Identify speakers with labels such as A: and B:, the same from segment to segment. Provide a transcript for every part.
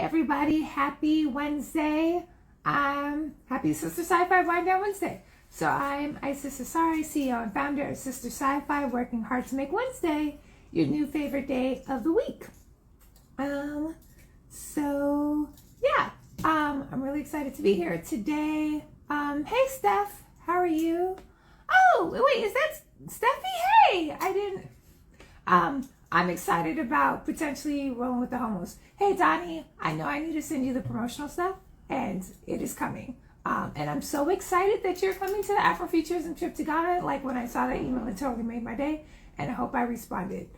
A: everybody. Happy Wednesday. Happy Sistah Scifi Wind Down Wednesday. So I'm Sistah Scifi, CEO and founder of Sistah Scifi, working hard to make Wednesday your new favorite day of the week. I'm really excited to be here today. Hey Steph, how are you? Oh, wait, is that Steffi? Hey, I didn't. I'm excited about potentially rolling with the homos. Hey Donnie, I know I need to send you the promotional stuff, and it is coming. And I'm so excited that you're coming to the Afrofuturism trip to Ghana. Like when I saw that email, it totally made my day, and I hope I responded.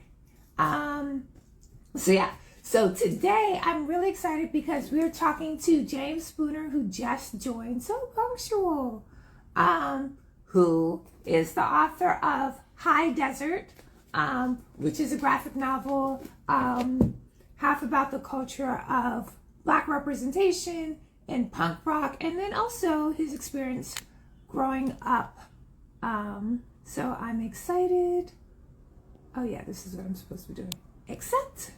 A: So today I'm really excited because we're talking to James Spooner, who just joined, so punctual, who is the author of High Desert, which is a graphic novel, half about the culture of Black representation in punk rock, and then also his experience growing up. So I'm excited. Oh yeah, this is what I'm supposed to be doing. Except,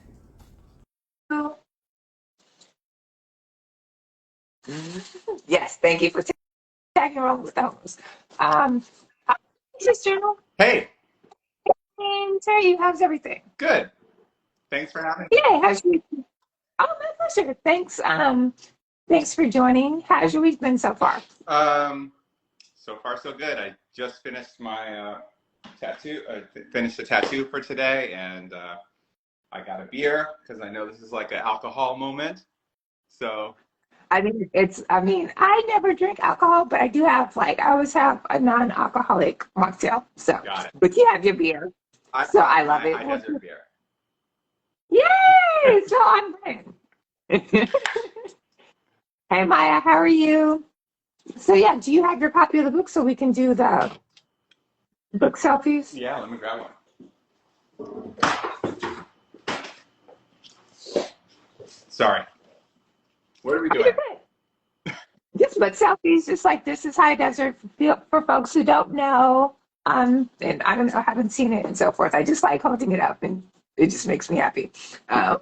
A: yes, thank you for tagging along with those. Sister,
B: Hey,
A: and Terry, how's everything?
B: good. Thanks for having me.
A: Yay, how's your week? Oh, my pleasure. Thanks. Thanks for joining. How's your week been so far?
B: So far so good. I just finished my tattoo. Finished the tattoo for today, and I got a beer because I know this is like an alcohol moment. So
A: I I never drink alcohol, but I do have I always have a non-alcoholic mocktail. So,
B: got it.
A: but you have your beer. So I love it.
B: High Desert beer.
A: Yay! So I'm in. Hey Maya, how are you? So yeah, do you have your copy of the book so we can do the book selfies?
B: Yeah, let me grab one. Sorry. What are we doing?
A: Just book selfies, just like this is High Desert for folks who don't know. And I don't know, haven't seen it and so forth. I just like holding it up, and it just makes me happy.
B: Oh,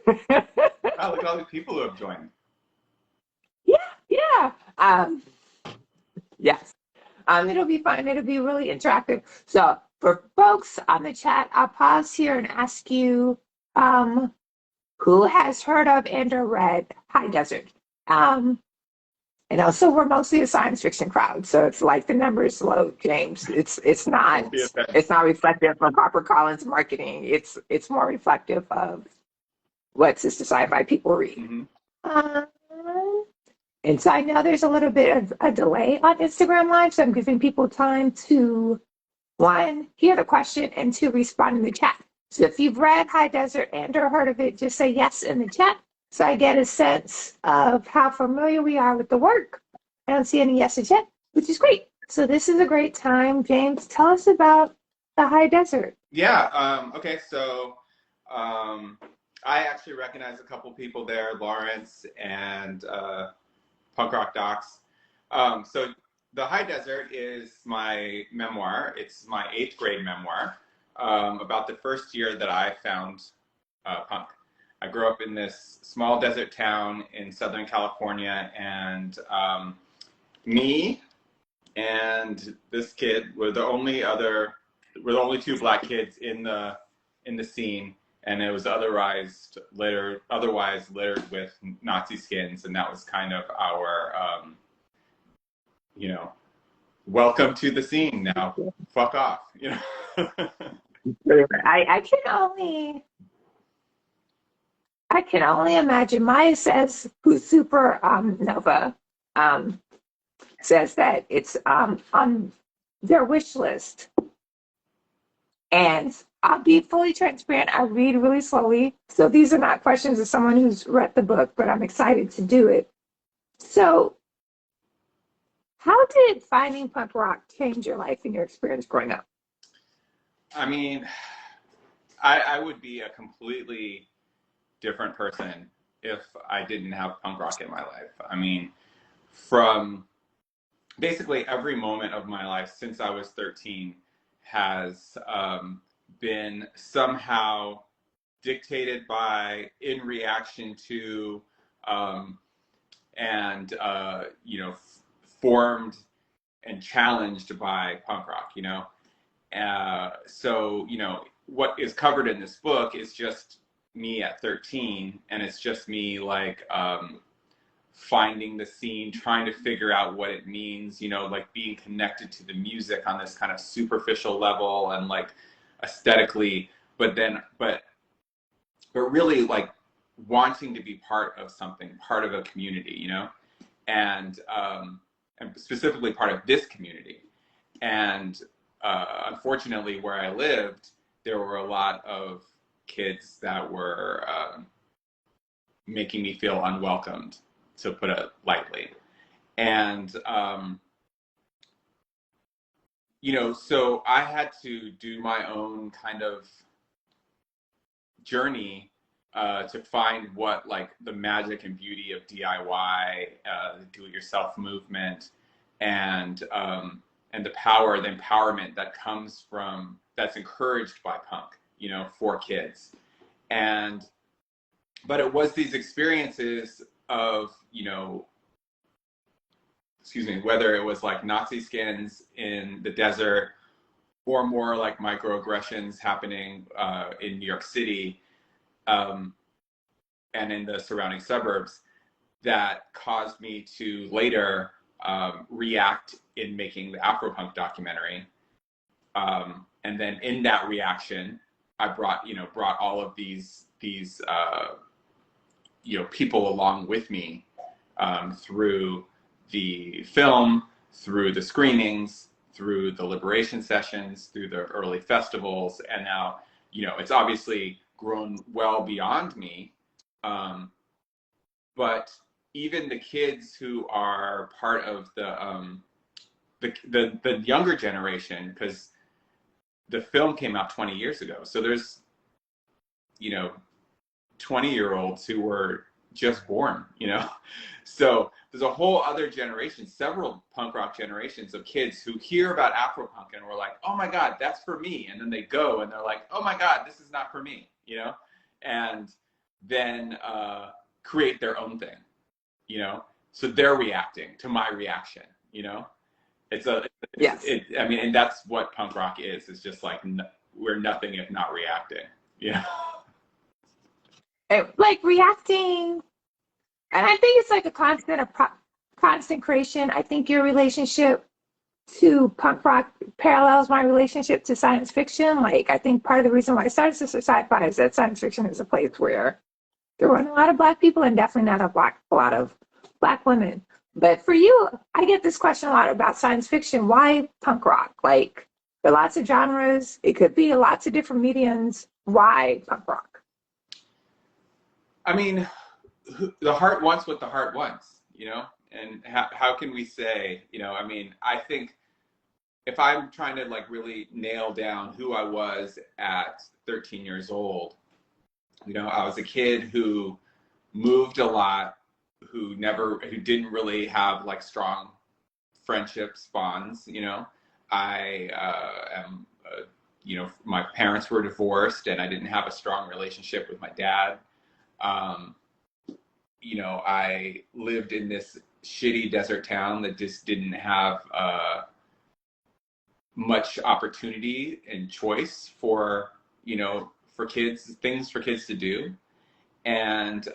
B: look at all these people who have joined.
A: Yeah. Yes. It'll be fun. It'll be really interactive. So for folks on the chat, I'll pause here and ask you, who has heard of and or read High Desert? And also we're mostly a science fiction crowd, so it's like the numbers low, James. It's not reflective of HarperCollins marketing. It's more reflective of what Sistah Scifi people read.
B: Mm-hmm.
A: And so I know there's a little bit of a delay on Instagram Live, so I'm giving people time to, one, hear the question, and two, respond in the chat. So if you've read High Desert and or heard of it, just say yes in the chat so I get a sense of how familiar we are with the work. I don't see any yeses yet, which is great. So this is a great time. James, tell us about the High Desert.
B: Yeah, okay, so I actually recognize a couple people there, Lawrence and Punk Rock Docs. So the High Desert is my memoir. It's my 8th grade memoir about the first year that I found punk. I grew up in this small desert town in Southern California, and me and this kid were the only two Black kids in the scene, and it was otherwise littered with Nazi skins, and that was kind of our welcome to the scene. Now fuck off,
A: I can only imagine. Maya says, who's super Nova, says that it's on their wish list. And I'll be fully transparent. I read really slowly. So these are not questions of someone who's read the book, but I'm excited to do it. So how did finding punk rock change your life and your experience growing up?
B: I mean, I would be a completely different person if I didn't have punk rock in my life. I mean, from basically every moment of my life since I was 13 has been somehow dictated by, in reaction to, and formed and challenged by punk rock. So what is covered in this book is just me at 13, and it's just me like finding the scene, trying to figure out what it means, like being connected to the music on this kind of superficial level and like aesthetically, but really like wanting to be part of something, part of a community, and specifically part of this community. And unfortunately, where I lived, there were a lot of kids that were making me feel unwelcomed, to put it lightly. And, so I had to do my own kind of journey to find what like the magic and beauty of DIY, the do-it-yourself movement, and the power, the empowerment that comes from, that's encouraged by punk, for kids. But it was these experiences of, whether it was like Nazi skins in the desert or more like microaggressions happening in New York City and in the surrounding suburbs, that caused me to later react in making the Afro-punk documentary. And then in that reaction, I brought all of these people along with me through the film, through the screenings, through the liberation sessions, through the early festivals, and now it's obviously grown well beyond me. But even the kids who are part of the younger generation, because the film came out 20 years ago, so there's 20-year-olds who were just born, so there's a whole other generation, several punk rock generations of kids who hear about Afro-punk and were like, oh my God, that's for me. And then they go and they're like, oh my God, this is not for me, and then create their own thing, so they're reacting to my reaction,
A: Yes.
B: And that's what punk rock is. It's just like, we're nothing if not reacting,
A: Like reacting, and I think it's like a constant creation. I think your relationship to punk rock parallels my relationship to science fiction. Like, I think part of the reason why I started Sistah Scifi is that science fiction is a place where there weren't a lot of Black people, and definitely not a lot of Black women. But for you, I get this question a lot about science fiction. Why punk rock? Like, there are lots of genres. It could be lots of different mediums. Why punk rock?
B: I mean, the heart wants what the heart wants, and how can we say, I think if I'm trying to like really nail down who I was at 13 years old, I was a kid who moved a lot, who didn't really have like strong friendships, bonds, I am, my parents were divorced and I didn't have a strong relationship with my dad. I lived in this shitty desert town that just didn't have much opportunity and choice for things for kids to do. And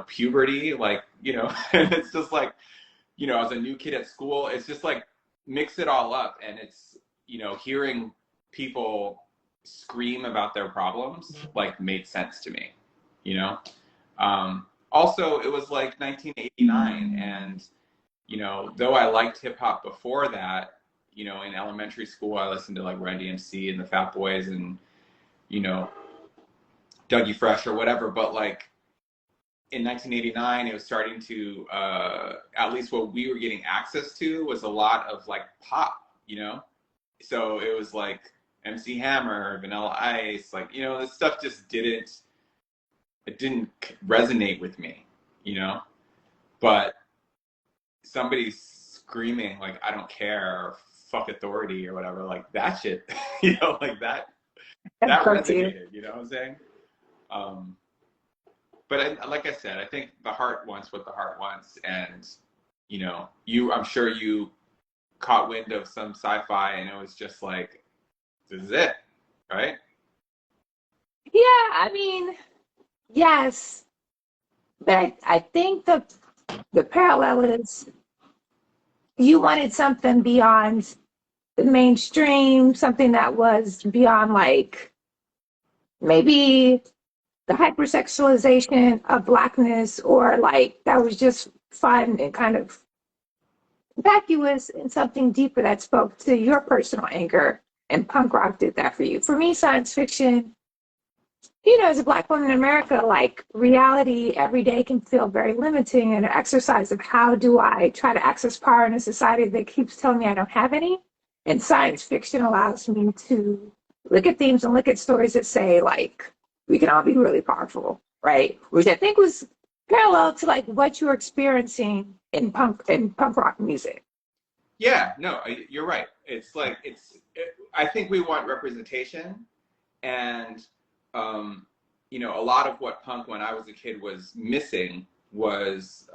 B: puberty, like, it's just like, as a new kid at school, it's just like mix it all up, and it's hearing people scream about their problems like made sense to me. Also, it was like 1989, and though I liked hip hop before that, in elementary school I listened to like Run DMC and the Fat Boys and Dougie Fresh or whatever, but like in 1989 it was starting to at least what we were getting access to was a lot of like pop, so it was like MC Hammer, Vanilla Ice, like this stuff just didn't resonate with me, but somebody screaming like I don't care or fuck authority or whatever, like that shit, like that
A: That's
B: that
A: so too.
B: resonated, you know what I'm saying? But like I said, I think the heart wants what the heart wants, and you know, I'm sure you caught wind of some sci-fi, and it was just like, this is it, right?
A: Yeah, I mean, yes, but I think the parallel is you wanted something beyond the mainstream, something that was beyond like maybe the hypersexualization of blackness, or like that was just fun and kind of vacuous, and something deeper that spoke to your personal anger. And punk rock did that for you. For me, science fiction, as a Black woman in America, like reality every day can feel very limiting, and an exercise of how do I try to access power in a society that keeps telling me I don't have any. And science fiction allows me to look at themes and look at stories that say, like, we can all be really powerful, right? Which I think was parallel to like what you were experiencing in punk rock music.
B: Yeah, no, you're right. It's like I think we want representation, and a lot of what punk when I was a kid was missing was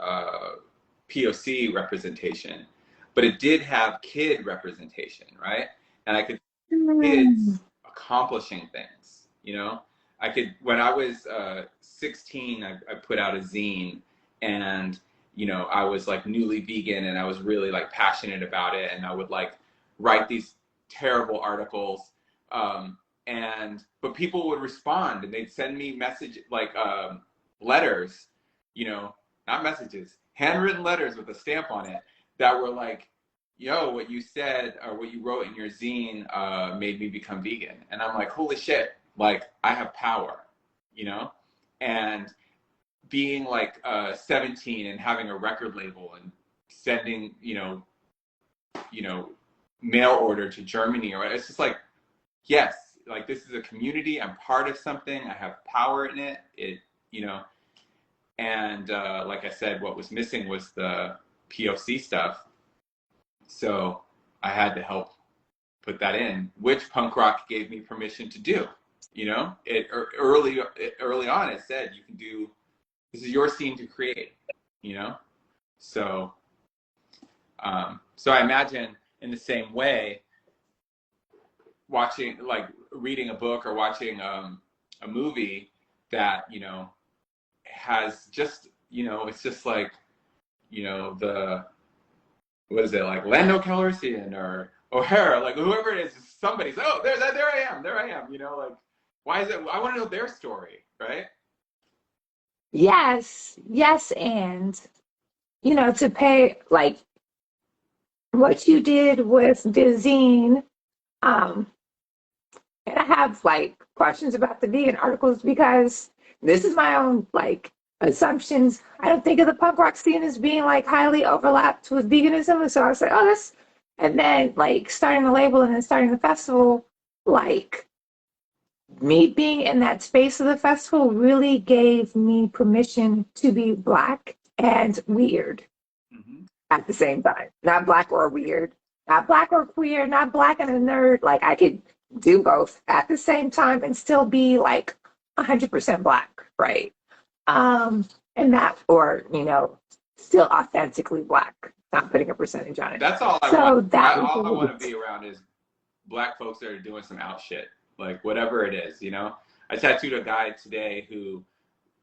B: POC representation, but it did have kid representation, right? And I could see kids accomplishing things. I could when I was 16, I put out a zine, and I was like newly vegan, and I was really like passionate about it, and I would like write these terrible articles. But people would respond, and they'd send me letters, not messages, handwritten letters with a stamp on it that were like, yo, what you said or what you wrote in your zine made me become vegan. And I'm like, holy shit, like I have power, and being like 17 and having a record label and sending, mail order to Germany, or it's just like, yes, like this is a community. I'm part of something. I have power in it. You know, and like I said, what was missing was the POC stuff. So I had to help put that in, which punk rock gave me permission to do. Early on, it said you can do. This is your scene to create. You know, so so I imagine in the same way, watching like reading a book or watching a movie that has just it's just like the what is it, like Lando Calrissian or O'Hara, like whoever it is, somebody's oh there I am, like why is it, I want to know their story, right?
A: Yes, and to pay like what you did with the zine. Um, and I have like questions about the vegan articles because this is my own like assumptions. I don't think of the punk rock scene as being like highly overlapped with veganism. And so I was like, oh, this. And then like starting the label and then starting the festival, like me being in that space of the festival really gave me permission to be Black and weird
B: Mm-hmm.
A: at the same time. Not Black or weird, not Black or queer, not Black and a nerd. Like I could do both at the same time and still be like 100% Black, right? And that, or, still authentically Black, not putting a percentage on it.
B: That's all I want.
A: So that was
B: All I
A: really,
B: want to be around is Black folks that are doing some out shit, like whatever it is. I tattooed a guy today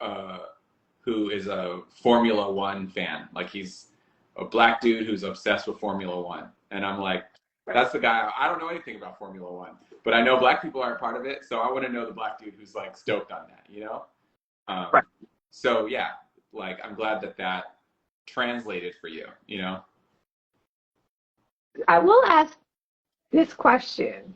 B: uh, who is a Formula One fan. Like he's a Black dude who's obsessed with Formula One, and I'm like, that's the guy. I don't know anything about Formula One, but I know Black people are a part of it, so I want to know the Black dude who's like stoked on that.
A: right.
B: So yeah, like I'm glad that translated for you.
A: I will ask this question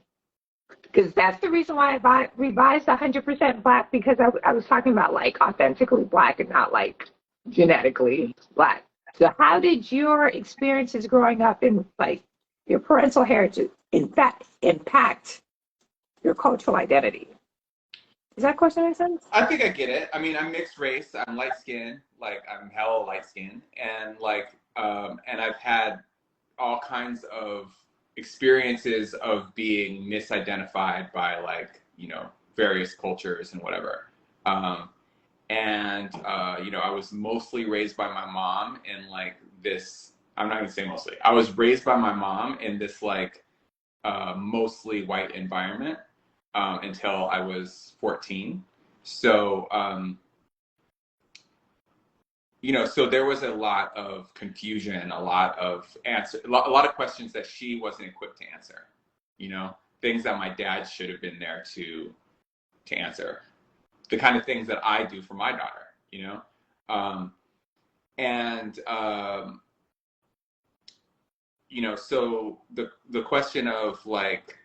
A: because that's the reason why I revised 100% Black, because I was talking about like authentically Black and not like genetically Black. So how did your experiences growing up in like your parental heritage in fact impact your cultural identity? Does that question make sense?
B: I think I get it. I mean, I'm mixed race. I'm light skinned. Like I'm hella light skinned, and and I've had all kinds of experiences of being misidentified by like you know, various cultures and whatever. You know, I was mostly raised by my mom in like this, I'm not gonna say mostly, I was raised by my mom in this like mostly white environment until I was 14. So, you know, so there was a lot of confusion, a lot of a lot of questions that she wasn't equipped to answer, you know, things that my dad should have been there to answer, the kind of things that I do for my daughter, you know? And you know, so the question of like,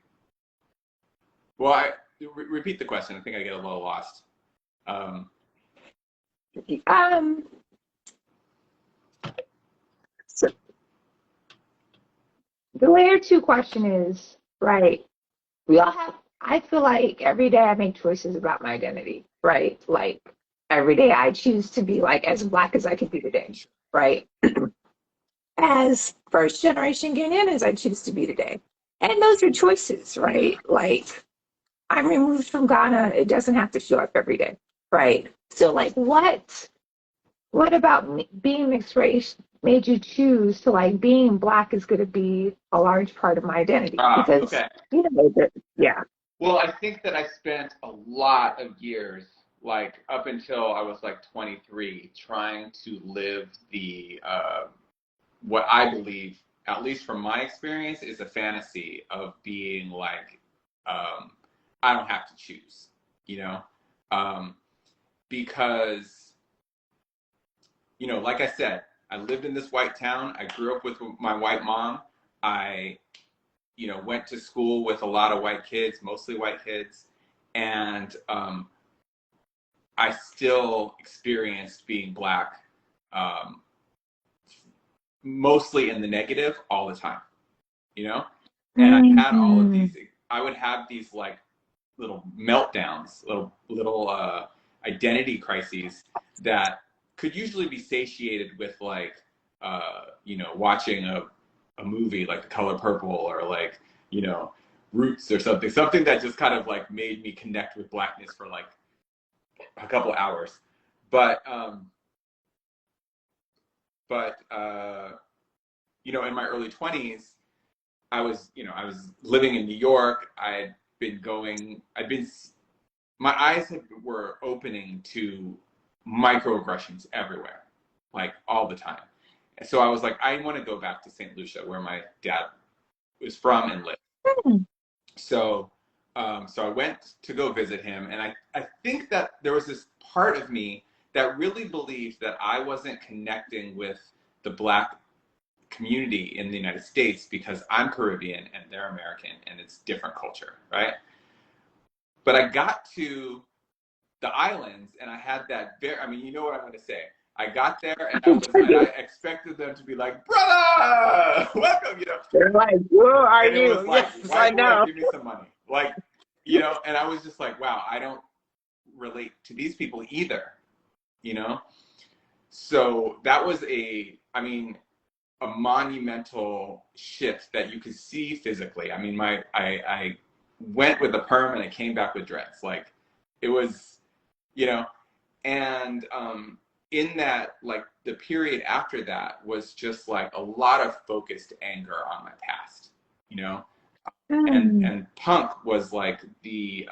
B: well, repeat the question. I think I get a little lost.
A: So the layer two question is, right, we all have, I feel like every day I make choices about my identity, right? Like every day I choose to be like as Black as I can be today, right? As first generation Ghanaian as I choose to be today. And those are choices, right? Like I'm removed from Ghana, it doesn't have to show up every day, right? So like what about being mixed race made you choose to like being Black is going to be a large part of my identity? Because
B: Okay.
A: you know, yeah.
B: Well, I think that I spent a lot of years, like up until I was like 23, trying to live the what I believe, at least from my experience, is a fantasy of being like, I don't have to choose, you know, because, you know, like I said, I lived in this white town. I grew up with my white mom. I, you know, went to school with a lot of white kids, mostly white kids, and I still experienced being Black, mostly in the negative all the time, you know? And I had all of these, I would have these like little meltdowns, little identity crises that could usually be satiated with like, you know, watching a movie like The Color Purple or like, you know, Roots or something that just kind of like made me connect with Blackness for like a couple hours. But, you know, in my early 20s, I was living in New York. My eyes were opening to microaggressions everywhere, like all the time. And so I was like, I want to go back to St. Lucia, where my dad was from and lived. So, so I went to go visit him, and I think that there was this part of me that really believed that I wasn't connecting with the Black community in the United States because I'm Caribbean and they're American and it's different culture, right? But I got to the islands and I had that I mean, you know what I'm going to say. I got there and I expected them to be like, brother, welcome, you know.
A: They're like, who are
B: and
A: you?
B: It was like,
A: Yes,
B: white
A: I know.
B: boy, give me some money. Like, you know, and I was just like, wow, I don't relate to these people either, you know? So that was a monumental shift that you could see physically. I mean, I went with a perm and I came back with dreads. Like, it was, you know, and in that, like, the period after that was just like a lot of focused anger on my past, you know, and punk was like the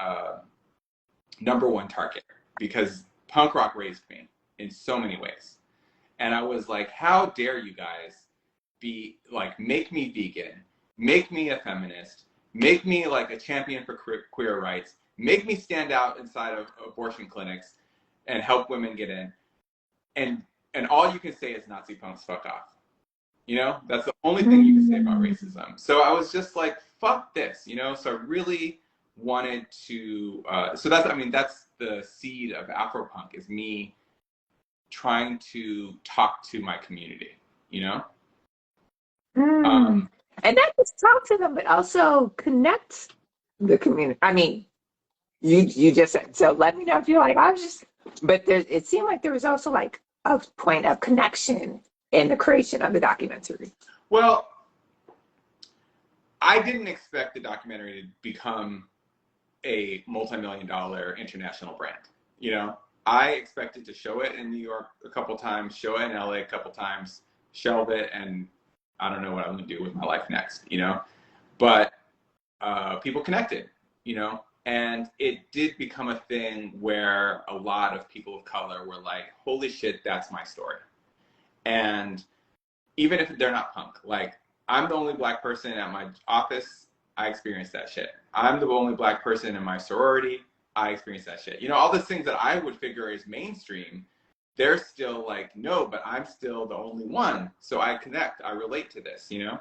B: number one target because punk rock raised me in so many ways. And I was like, how dare you guys be like, make me vegan, make me a feminist, make me like a champion for queer rights, make me stand out inside of abortion clinics and help women get in. And all you can say is Nazi punks, fuck off. You know, that's the only thing you can say about racism. So I was just like, fuck this, you know? So I really wanted to, so that's the seed of Afro-punk, is me trying to talk to my community, you know?
A: And not just talk to them, but also connect the community. I mean, you just said, so let me know if you're like, but it seemed like there was also like a point of connection in the creation of the documentary.
B: Well, I didn't expect the documentary to become a multi-million-dollar international brand. You know, I expected to show it in New York a couple times, show it in LA a couple times, shelve it, and I don't know what I'm gonna do with my life next, you know? But people connected, you know? And it did become a thing where a lot of people of color were like, holy shit, that's my story. And even if they're not punk, like, I'm the only Black person at my office, I experienced that shit. I'm the only Black person in my sorority, I experienced that shit. You know, all these things that I would figure is mainstream, they're still like, no, but I'm still the only one. So I connect, I relate to this, you know?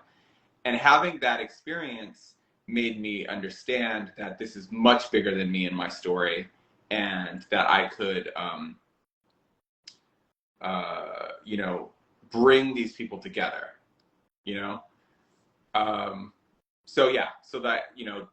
B: And having that experience made me understand that this is much bigger than me and my story, and that I could, you know, bring these people together, you know? So yeah, so that, you know,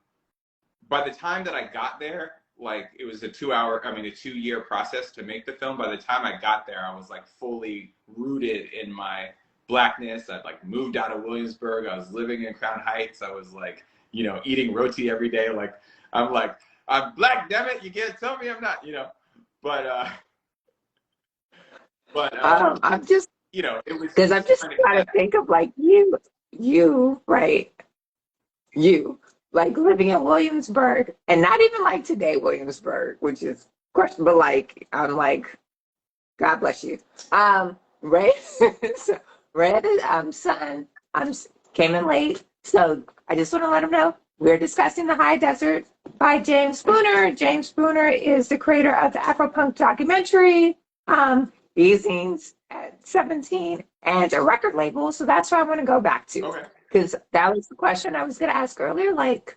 B: by the time that I got there, like, it was a 2-year process to make the film. By the time I got there, I was like fully rooted in my Blackness. I'd like moved out of Williamsburg. I was living in Crown Heights. I was like, you know, eating roti every day. Like, I'm Black, damn it. You can't tell me I'm not, you know, but
A: I'm just,
B: you know, it was
A: because I'm just trying to think of like right? You, like living in Williamsburg, and not even like today, Williamsburg, which is question, but like, I'm like, God bless you. Red, so Red, son, came in late, so I just want to let him know we're discussing The High Desert by James Spooner. James Spooner is the creator of the Afro-punk documentary, Easings at 17, and a record label. So that's what I want to go back to.
B: Okay.
A: Because that was the question I was going to ask earlier, like,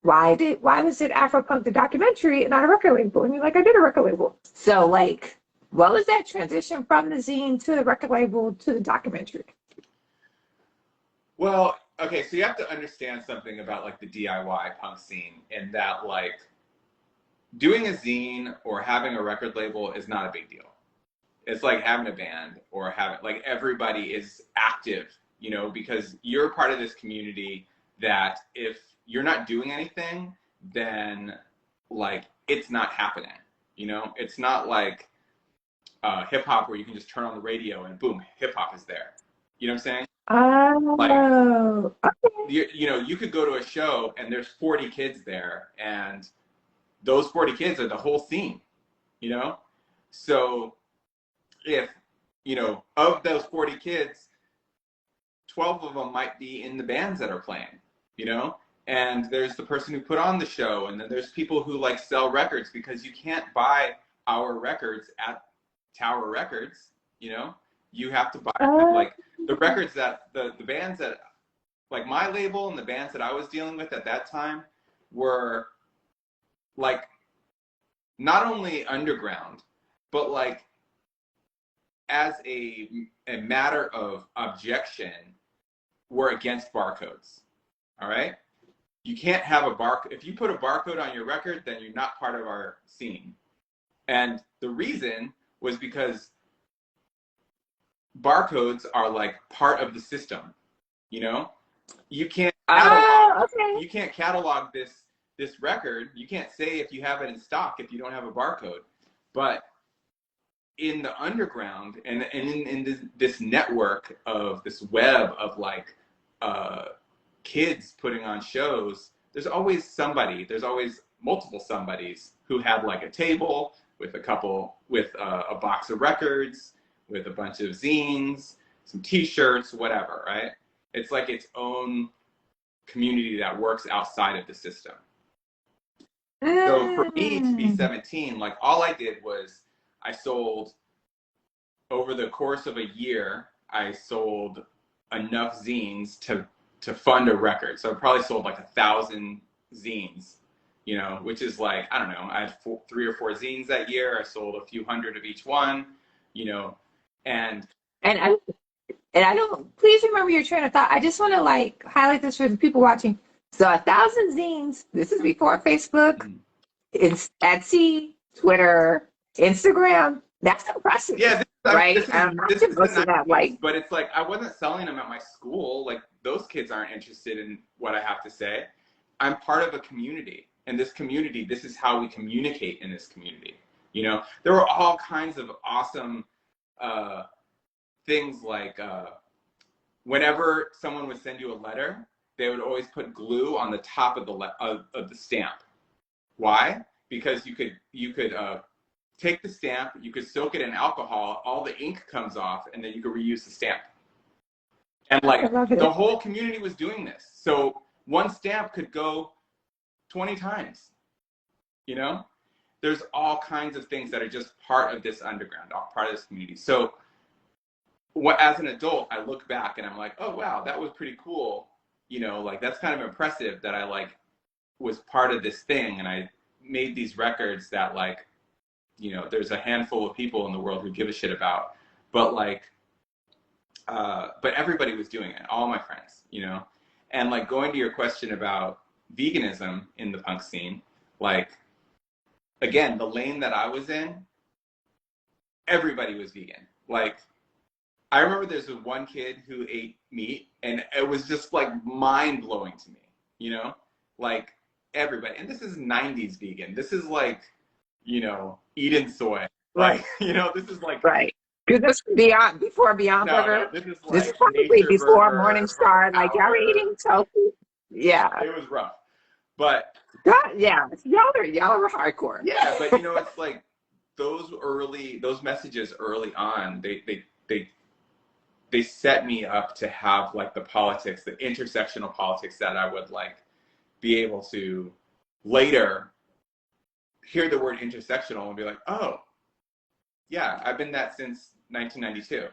A: why was it Afro-punk the documentary and not a record label? And you're like, I did a record label. So like, what was that transition from the zine to the record label to the documentary?
B: Well, okay, so you have to understand something about like the DIY punk scene, in that like doing a zine or having a record label is not a big deal. It's like having a band or having, like, everybody is active, you know, because you're part of this community that if you're not doing anything, then like it's not happening, you know? It's not like hip hop where you can just turn on the radio and boom, hip hop is there. You know what I'm saying?
A: Oh,
B: Like, you know, you could go to a show and there's 40 kids there, and those 40 kids are the whole scene, you know? So if, you know, of those 40 kids, 12 of them might be in the bands that are playing, you know? And there's the person who put on the show, and then there's people who like sell records, because you can't buy our records at Tower Records, you know? You have to buy like the records that the bands that, like, my label and the bands that I was dealing with at that time were like not only underground, but like as a matter of objection, we're against barcodes. All right? You can't have a barcode. If you put a barcode on your record, then you're not part of our scene. And the reason was because barcodes are like part of the system, you know? You can't catalog, you can't catalog this record. You can't say if you have it in stock if you don't have a barcode. But in the underground and in this network of this web of like kids putting on shows, there's always multiple somebodies who have like a table with a box of records, with a bunch of zines, some t-shirts, whatever, right? It's like its own community that works outside of the system. So for me to be 17, like, all I did was I sold, over the course of a year, I sold enough zines to fund a record. So I probably sold like 1,000 zines, you know, which is like, I don't know, I had 3 or 4 zines that year. I sold a few hundred of each one, you know, and
A: I don't, please remember your train of thought. I just want to like highlight this for the people watching. So 1,000 zines, this is before Facebook, it's Etsy, Twitter, Instagram. That's impressive.
B: Yeah,
A: right?
B: This is
A: the 90s,
B: but it's like I wasn't selling them at my school. Like, those kids aren't interested in what I have to say. I'm part of a community. And this community, this is how we communicate in this community. You know, there were all kinds of awesome things like whenever someone would send you a letter, they would always put glue on the top of the stamp. Why? Because you could take the stamp, you could soak it in alcohol, all the ink comes off, and then you could reuse the stamp. And like the whole community was doing this. So one stamp could go 20 times, you know? There's all kinds of things that are just part of this underground, part of this community. So as an adult, I look back and I'm like, oh, wow, that was pretty cool. You know, like that's kind of impressive that I like was part of this thing. And I made these records that like, you know, there's a handful of people in the world who give a shit about, but like, but everybody was doing it, all my friends, you know? And like going to your question about veganism in the punk scene, like, again, the lane that I was in, everybody was vegan. Like, I remember there's one kid who ate meat, and it was just like mind blowing to me, you know? Like, everybody, and this is 90s vegan. This is like, you know, eating soy. Like, you know, this is like.
C: Right. This is before Beyond Burger.
B: No, this is like
C: this is probably before
B: Burger,
C: Morning Star. Like y'all were eating tofu. Yeah.
B: It was rough. But
C: God, yeah. Y'all were hardcore.
B: Yeah, but you know, it's like those messages early on, they set me up to have like the politics, the intersectional politics that I would like be able to later hear the word intersectional and be like, oh, yeah, I've been that since 1992,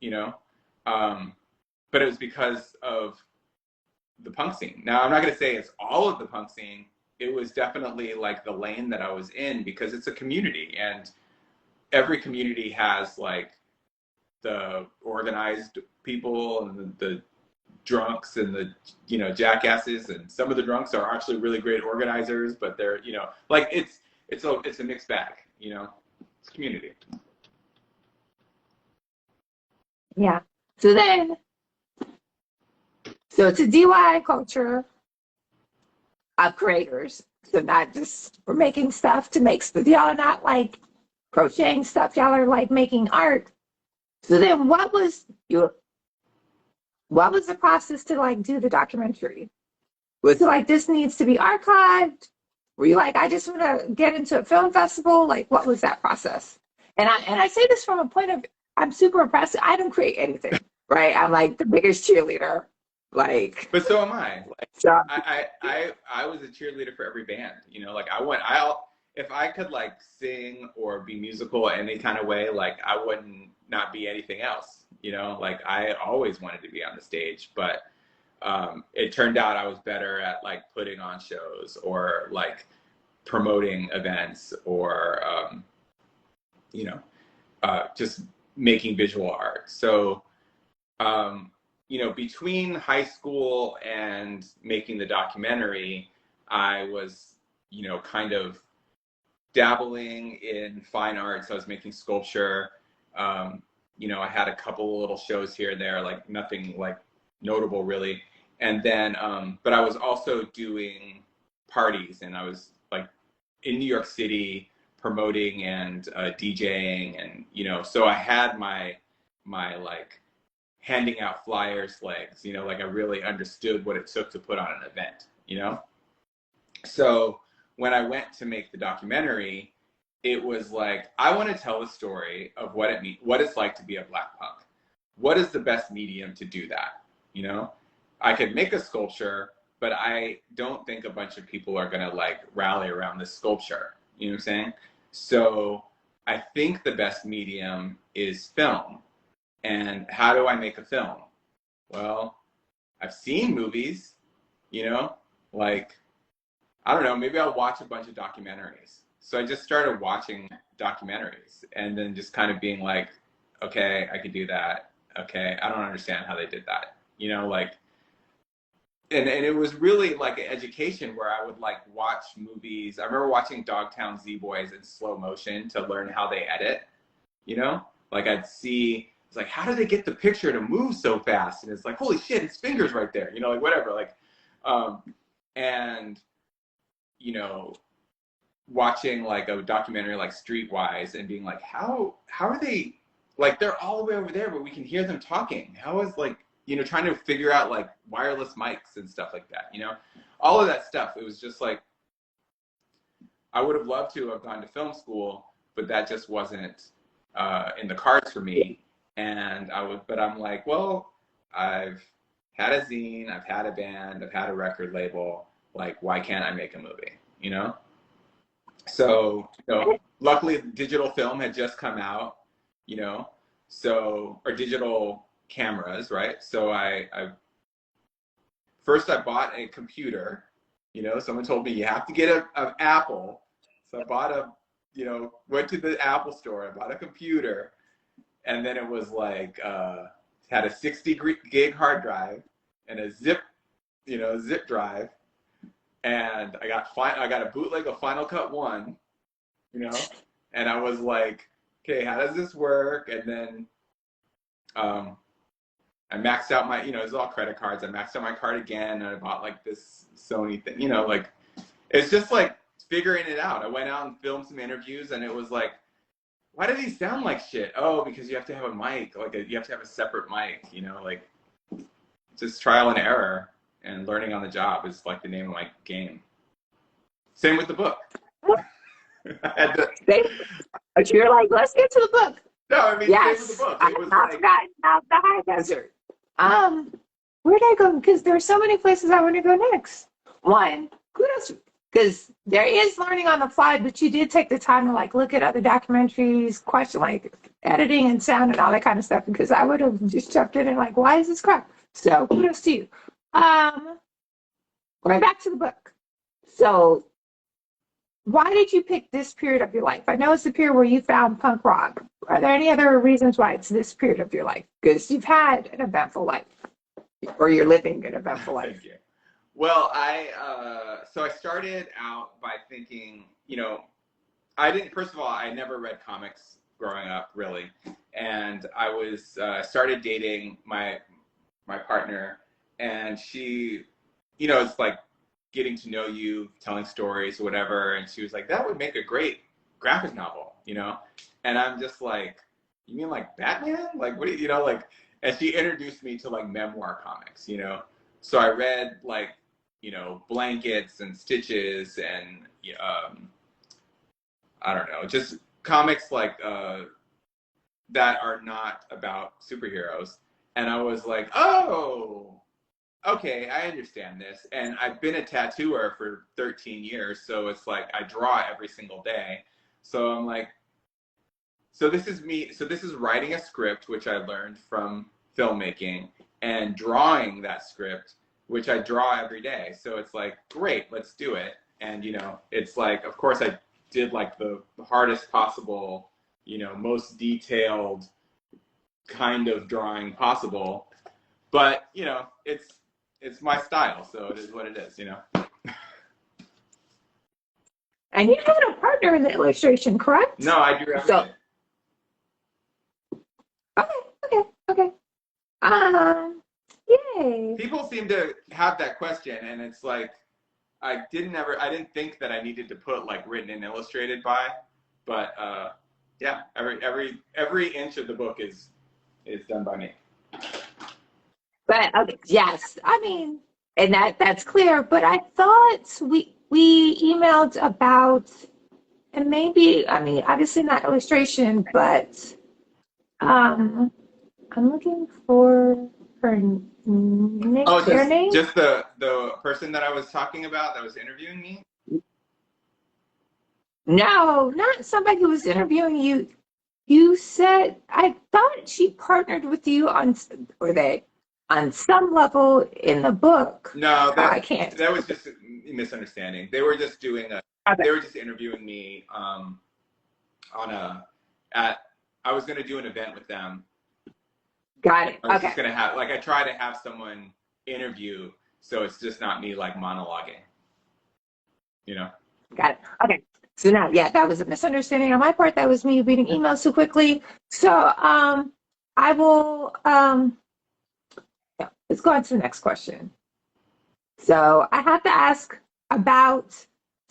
B: you know? But it was because of the punk scene. Now, I'm not going to say it's all of the punk scene. It was definitely like the lane that I was in because it's a community, and every community has like the organized people and the drunks and the, you know, jackasses, and some of the drunks are actually really great organizers, but they're, you know, like it's a mixed bag, you know? It's community.
A: Yeah. So it's a DIY culture of creators. So not just we're making stuff to make stuff. Y'all are not like crocheting stuff. Y'all are like making art. So then what was the process to like do the documentary? Was it like this needs to be archived? Were you like, I just want to get into a film festival? Like, what was that process? And I say this from a point of, I'm super impressed. I don't create anything, right? I'm like the biggest cheerleader. Like,
B: but so am I. Like,
A: so,
B: I was a cheerleader for every band, you know, like if I could like sing or be musical any kind of way, like I wouldn't not be anything else, you know, like I always wanted to be on the stage, but it turned out I was better at like putting on shows or like promoting events or, you know, just making visual art. So, you know, between high school and making the documentary, I was, you know, kind of dabbling in fine arts. I was making sculpture. You know, I had a couple little shows here and there, like nothing like notable really. And then, but I was also doing parties, and I was like in New York City promoting and DJing, and, you know, so I had my like handing out flyers legs, you know, like I really understood what it took to put on an event, you know? So when I went to make the documentary, it was like, I want to tell the story of what it's like to be a Black punk. What is the best medium to do that? You know, I could make a sculpture, but I don't think a bunch of people are going to like rally around this sculpture. You know what I'm saying? So I think the best medium is film. And how do I make a film? Well, I've seen movies, you know, like, I don't know, maybe I'll watch a bunch of documentaries. So I just started watching documentaries and then just kind of being like, okay, I could do that. Okay, I don't understand how they did that. You know, like, and it was really like an education where I would like watch movies. I remember watching Dogtown Z-Boys in slow motion to learn how they edit, you know? Like I'd see, it's like, how do they get the picture to move so fast? And it's like, holy shit, his finger's right there, you know, like whatever. Like, and watching like a documentary like Streetwise and being like, how are they, like, they're all the way over there, but we can hear them talking. How is, like, trying to figure out like wireless mics and stuff like that, all of that stuff. It was just like, I would have loved to have gone to film school, but that just wasn't in the cards for me. And but I'm like, well, I've had a zine, I've had a band, I've had a record label. Like, why can't I make a movie, So, luckily digital film had just come out, or digital cameras, right? So first I bought a computer, someone told me you have to get an Apple. So I bought went to the Apple store, I bought a computer, and then it was like, had a 60 gig hard drive and a zip drive. And I got a bootleg of Final Cut 1, and I was like, okay, how does this work? And then I maxed out my, it was all credit cards. I maxed out my card again, and I bought like this Sony thing, like, it's just like figuring it out. I went out and filmed some interviews, and it was like, why do these sound like shit? Oh, because you have to have a mic, like you have to have a separate mic, like, just trial and error. And learning on the job is like the name of my game. Same with the book.
C: But you're like, let's get to the book.
B: No, I mean,
C: yes.
B: same with the book.
C: I have not forgotten about the high desert. Where'd I go? Because there are so many places I want to go next. One, kudos, because there is learning on the fly, but you did take the time to like look at other documentaries, question like editing and sound and all that kind of stuff, because I would have just jumped in and like, why is this crap? So kudos to you. Going back to the book. So why did you pick this period of your life? I know it's the period where you found punk rock. Are there any other reasons why it's this period of your life? Because you've had an eventful life, or you're living an eventful life.
B: Thank you. Well, so I started out by thinking, first of all, I never read comics growing up, really. And I started dating my partner, and she, it's like getting to know you, telling stories or whatever. And she was like, that would make a great graphic novel, And I'm just like, you mean like Batman? Like, what do you, like, and she introduced me to like memoir comics, So I read like, Blankets and Stitches and, I don't know, just comics like, that are not about superheroes. And I was like, oh, okay, I understand this. And I've been a tattooer for 13 years. So it's like, I draw every single day. So I'm like, so this is me. So this is writing a script, which I learned from filmmaking, and drawing that script, which I draw every day. So it's like, great, let's do it. And, it's like, of course I did like the hardest possible, most detailed kind of drawing possible. But, it's my style, so it is what it is,
C: And you had a partner in the illustration, correct?
B: No, I do everything.
C: Okay. Yay.
B: People seem to have that question, and it's like, I didn't think that I needed to put like written and illustrated by, but yeah, every inch of the book is done by me.
C: But okay, yes, I mean, and that's clear. But I thought we emailed about, and maybe, I mean, obviously not illustration, but I'm looking for her name.
B: Oh,
C: your name?
B: Just the person that I was talking about that was interviewing me?
C: No, not somebody who was interviewing you. You said, I thought she partnered with you on some level in the book.
B: No,
C: I can't.
B: That was just a misunderstanding. They were just doing they were just interviewing me I was going to do an event with them.
C: Got it.
B: I was just going to have, like, I try to have someone interview, so it's just not me like monologuing,
C: Got it. Okay. So now, yeah, that was a misunderstanding on my part. That was me reading emails too quickly. So I will, let's go on to the next question. So I have to ask about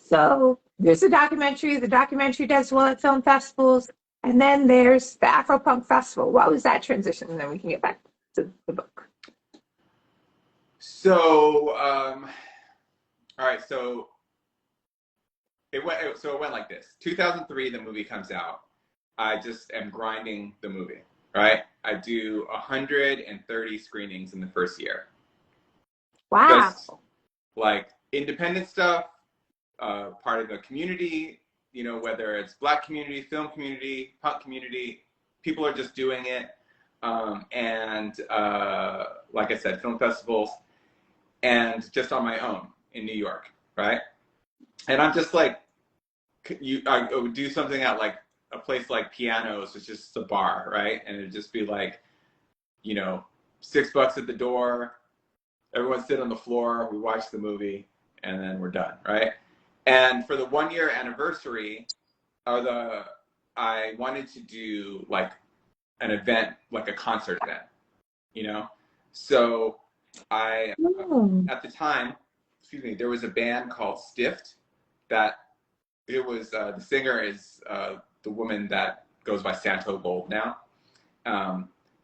C: So there's a documentary. The documentary does well at film festivals. And then there's the Afro-Punk Festival. What was that transition? And then we can get back to the book.
B: So, all right. So it went like this. 2003, the movie comes out. I just am grinding the movie, right? I do 130 screenings in the first year.
C: Wow.
B: Just like independent stuff, part of the community, you know, whether it's Black community, film community, punk community, people are just doing it. And like I said, film festivals, and just on my own in New York, right? And I'm just like, I would do something at like a place like Pianos, which is just a bar, right? And it'd just be like, you know, $6 at the door, everyone sit on the floor, we watch the movie, and then we're done, right? And for the 1 year anniversary, I wanted to do like an event, like a concert event, you know? So at the time, there was a band called Stift that it was, the singer is the woman that goes by Santo Gold now.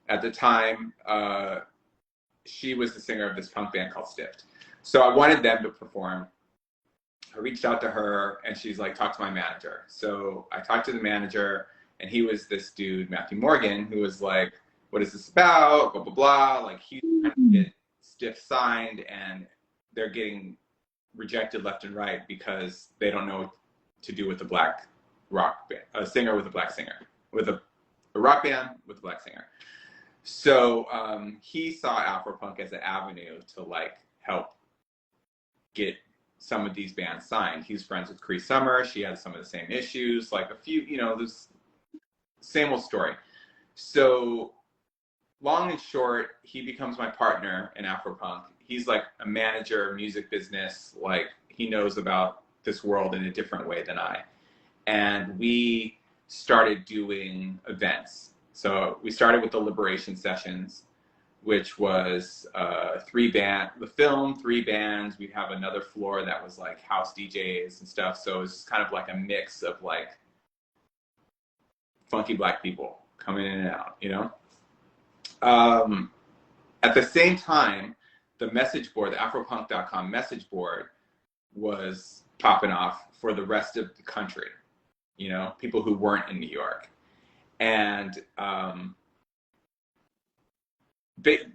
B: At the time, she was the singer of this punk band called Stift. So I wanted them to perform. I reached out to her and she's like, talk to my manager. So I talked to the manager and he was this dude, Matthew Morgan, who was like, what is this about? Blah, blah, blah. Like he's trying to get Stift signed and they're getting rejected left and right because they don't know what to do with a black rock band, a singer with a black singer, with a rock band with a black singer. So he saw Afro-punk as an avenue to like help get some of these bands signed. He's friends with Cree Summer. She had some of the same issues, like a few, you know, this same old story. So long and short, he becomes my partner in Afro-punk. He's like a manager, music business, like he knows about this world in a different way than I. And we started doing events. So we started with the Liberation Sessions, which was 3 bands, the film, 3 bands. We'd have another floor that was like house DJs and stuff. So it was kind of like a mix of like funky Black people coming in and out, you know? At the same time, the message board, the Afro-punk.com message board was popping off for the rest of the country, you know, people who weren't in New York. And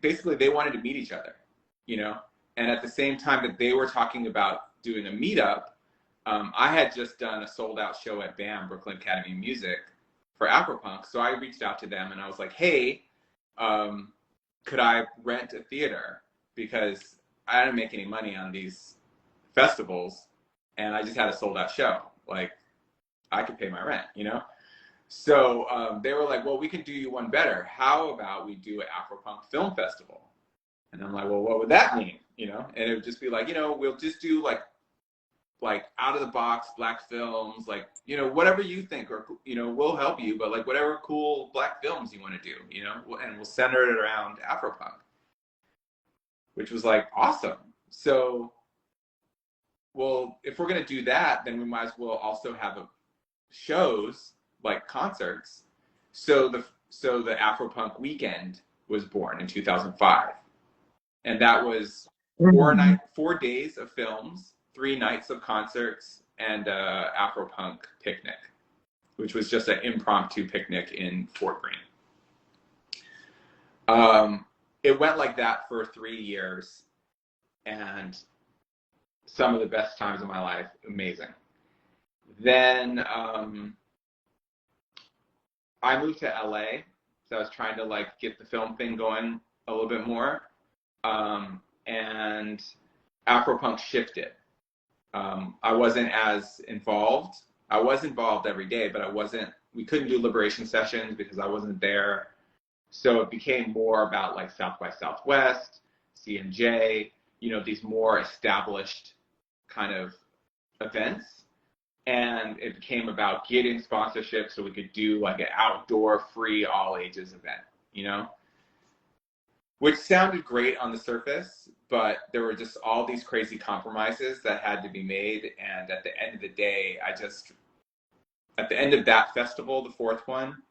B: basically they wanted to meet each other, you know? And at the same time that they were talking about doing a meetup, I had just done a sold out show at BAM, Brooklyn Academy of Music, for Afro-punk. So I reached out to them and I was like, hey, could I rent a theater? Because I didn't make any money on these festivals and I just had a sold out show. Like I could pay my rent, you know? So they were like, well, we can do you one better. How about we do an Afro-punk film festival? And I'm like, well, what would that mean? You know? And it would just be like, you know, we'll just do like out of the box Black films, like, you know, whatever you think, or, you know, we'll help you, but like whatever cool Black films you want to do, you know, and we'll center it around Afro-punk, which was like awesome. So, well, if we're going to do that, then we might as well also have shows like concerts. So the Afro-punk weekend was born in 2005. And that was 4 days of films, 3 nights of concerts, and Afro-punk picnic, which was just an impromptu picnic in Fort Greene. It went like that for 3 years, and some of the best times of my life, amazing. Then I moved to LA, so I was trying to like get the film thing going a little bit more, and Afro-punk shifted. I wasn't as involved. I was involved every day, but we couldn't do liberation sessions because I wasn't there. So it became more about like South by Southwest, CNJ, you know, these more established kind of events. And it became about getting sponsorship so we could do like an outdoor free all ages event, you know? which sounded great on the surface, but there were just all these crazy compromises that had to be made. And at the end of the day, at the end of that festival, the fourth one,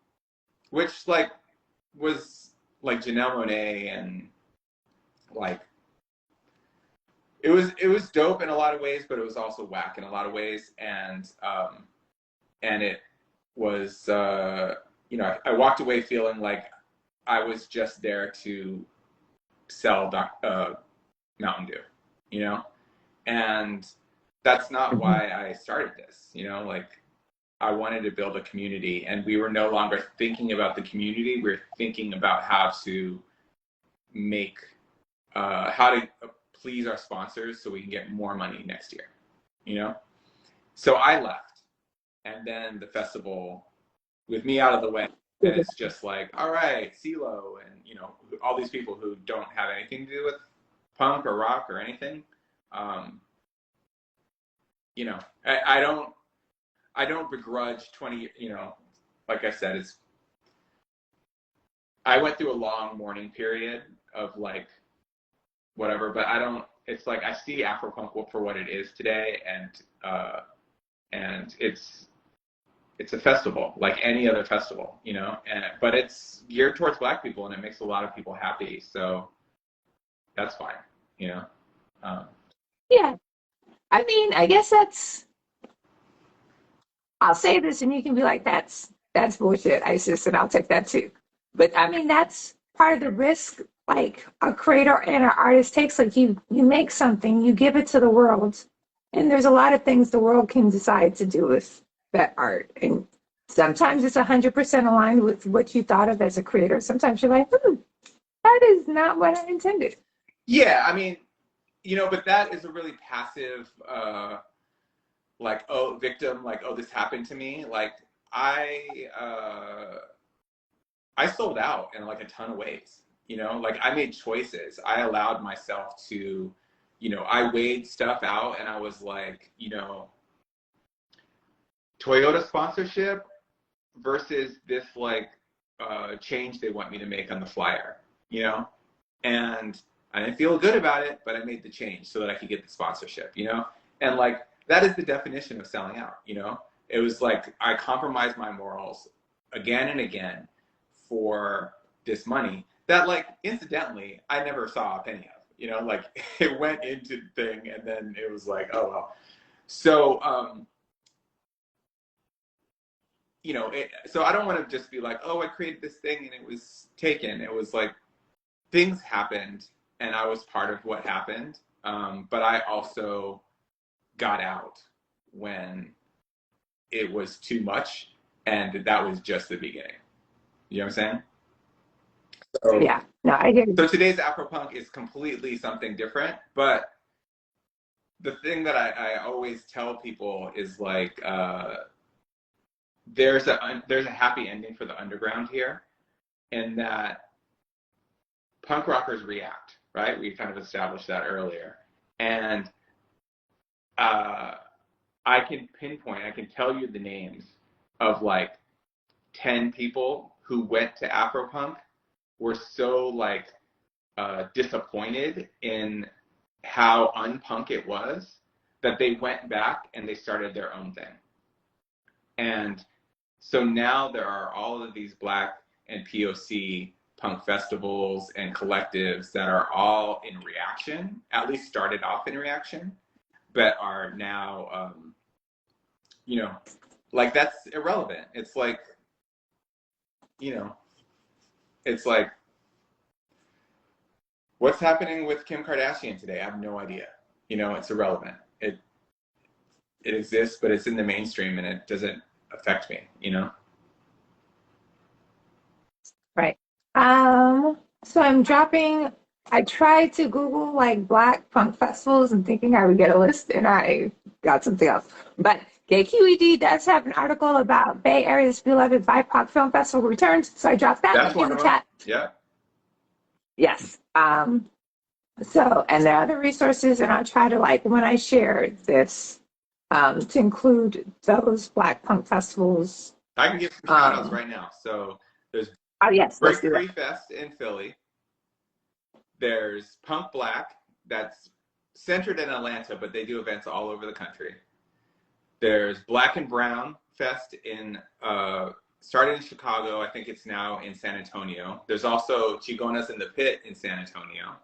B: which like was like Janelle Monáe and like it was dope in a lot of ways, but it was also whack in a lot of ways. And it was I walked away feeling like I was just there to sell Mountain Dew, and that's not why I started this. Like I wanted to build a community, and we were no longer thinking about the community. We were thinking about how to make how to please our sponsors so we can get more money next year. So I left, and then the festival, with me out of the way, and it's just like, all right, CeeLo and all these people who don't have anything to do with punk or rock or anything. I don't begrudge 20. Like I said, I went through a long mourning period of like whatever, but I don't. It's like I see Afro-punk for what it is today, and it's a festival like any other festival, but it's geared towards Black people, and it makes a lot of people happy, so that's fine.
C: Yeah, I mean, I guess I'll say this and you can be like, that's bullshit, ISIS, and I'll take that too. But I mean, that's part of the risk, like a creator and an artist takes. Like you make something, you give it to the world, and there's a lot of things the world can decide to do with that art. And sometimes it's 100% aligned with what you thought of as a creator. Sometimes you're like, that is not what I intended.
B: Yeah, I mean, but that is a really passive, like, oh, victim, like, oh, this happened to me. Like, I sold out in like a ton of ways, like I made choices. I allowed myself to, I weighed stuff out, and I was like, Toyota sponsorship versus this like change they want me to make on the flyer, and I didn't feel good about it, but I made the change so that I could get the sponsorship, and like that is the definition of selling out. It was like I compromised my morals again and again for this money that, like, incidentally, I never saw a penny of. Like it went into the thing, and then it was like, oh well. So so I don't want to just be like, oh, I created this thing and it was taken. It was like things happened, and I was part of what happened. But I also got out when it was too much, and that was just the beginning. You know what I'm saying? So,
C: yeah, no, I hear you.
B: So today's Afro-punk is completely something different, but the thing that I always tell people is like, there's a happy ending for the underground here, in that punk rockers react, right? We kind of established that earlier. And I can tell you the names of like 10 people who went to Afro-punk, were so like disappointed in how unpunk it was, that they went back and they started their own thing. And so now there are all of these Black and POC punk festivals and collectives that are all in reaction, at least started off in reaction, but are now, like that's irrelevant. It's like, it's like, what's happening with Kim Kardashian today? I have no idea. It's irrelevant. It exists, but it's in the mainstream, and it doesn't affect me,
C: Right. So I tried to Google like Black punk festivals and thinking I would get a list, and I got something else. But KQED does have an article about Bay Area's beloved BIPOC Film Festival returns, so I dropped that in the chat.
B: Yeah.
C: Yes. So, and there are other resources, and I'll try to, like, when I share this, to include those Black punk festivals.
B: I can give some shout outs right now. So there's
C: Oh yes,
B: Break Free Fest in Philly. There's Punk Black, that's centered in Atlanta, but they do events all over the country. There's Black and Brown Fest started in Chicago. I think it's now in San Antonio. There's also Chigonas in the Pit in San Antonio.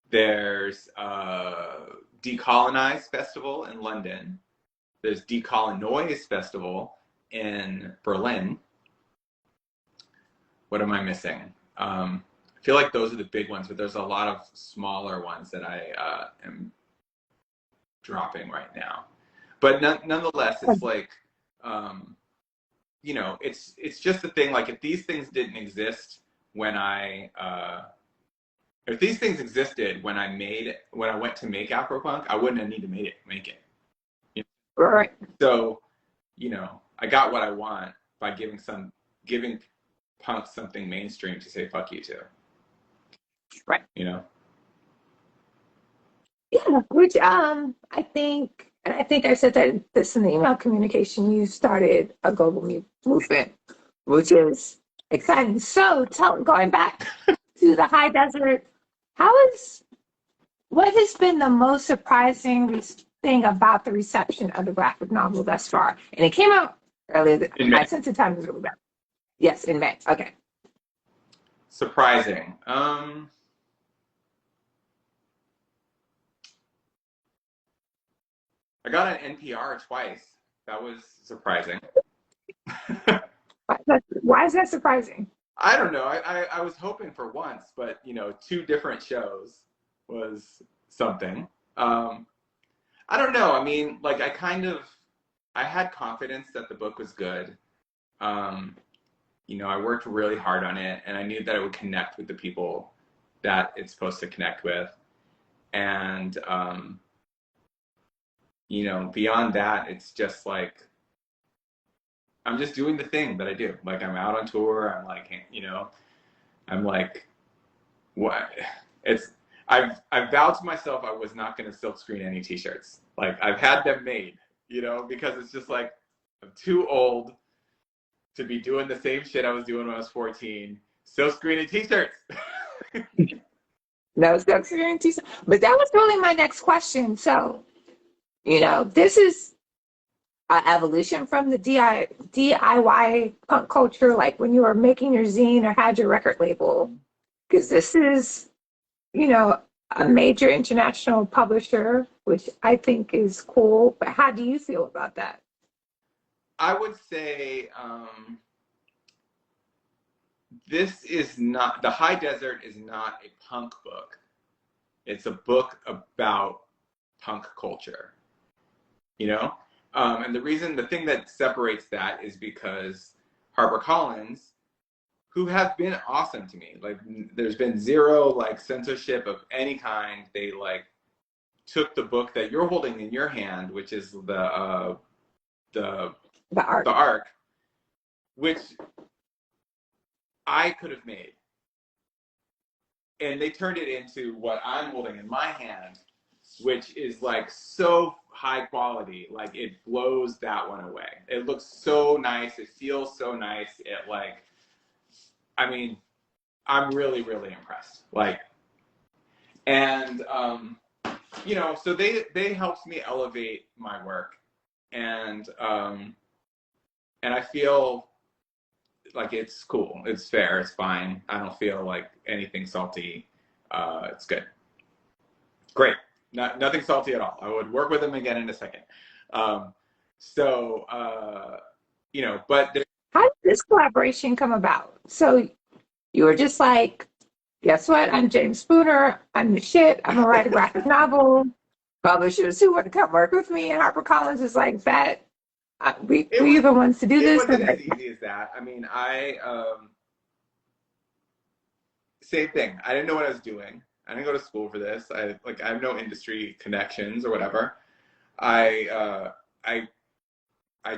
B: There's Decolonize Festival in London. There's Decolonize Festival in Berlin. What am I missing? I feel like those are the big ones, but there's a lot of smaller ones that I am dropping right now. But nonetheless, it's like, you know, it's just the thing. Like, if these things didn't exist when if these things existed when I went to make Afro-punk, I wouldn't have need to make it. You know?
C: Right.
B: So, you know, I got what I want by giving punk something mainstream to say fuck you to.
C: Right.
B: You know?
C: Yeah, which I think I said that this in the email communication, you started a global movement, which is exciting. So going back to the high desert, what has been the most surprising thing about the reception of the graphic novel thus far? And it came out earlier. My sense of time is really bad. Yes, in May. Okay.
B: Surprising. I got an NPR twice. That was surprising.
C: Why is that surprising?
B: I don't know. I was hoping for once, but, you know, 2 different shows was something. I don't know. I mean, like, I had confidence that the book was good. You know, I worked really hard on it, and I knew that it would connect with the people that it's supposed to connect with. And, you know, beyond that, it's just like, I'm just doing the thing that I do. Like, I'm out on tour. I'm like, you know, I'm like, what? I've vowed to myself I was not going to silk screen any t-shirts. Like, I've had them made, you know, because it's just like, I'm too old to be doing the same shit I was doing when I was 14. Silk screening t-shirts.
C: No silk screening t-shirts. But that was really my next question. So, you know, this is an evolution from the DIY punk culture, like when you were making your zine or had your record label, because this is, you know, a major international publisher, which I think is cool. But how do you feel about that?
B: I would say this is not, The High Desert is not a punk book. It's a book about punk culture, you know? And the thing that separates that is because HarperCollins, who have been awesome to me, like, there's been zero, like, censorship of any kind. They, like, took the book that you're holding in your hand, which is the Ark, which I could have made, and they turned it into what I'm holding in my hand, which is like so high quality, like it blows that one away. It looks so nice. It feels so nice. It, like, I mean, I'm really, really impressed. Like, and you know, so they helped me elevate my work, and I feel like it's cool. It's fair. It's fine. I don't feel like anything salty. It's good. Great. Nothing salty at all. I would work with them again in a second. You know, but
C: how did this collaboration come about? So you were just like, guess what? I'm James Spooner. I'm the shit. I'm gonna write a graphic novel. Publishers who want to come work with me, and HarperCollins is like that. We're the ones to do this.
B: It wasn't as easy as that. I mean, same thing. I didn't know what I was doing. I didn't go to school for this. I have no industry connections or whatever. I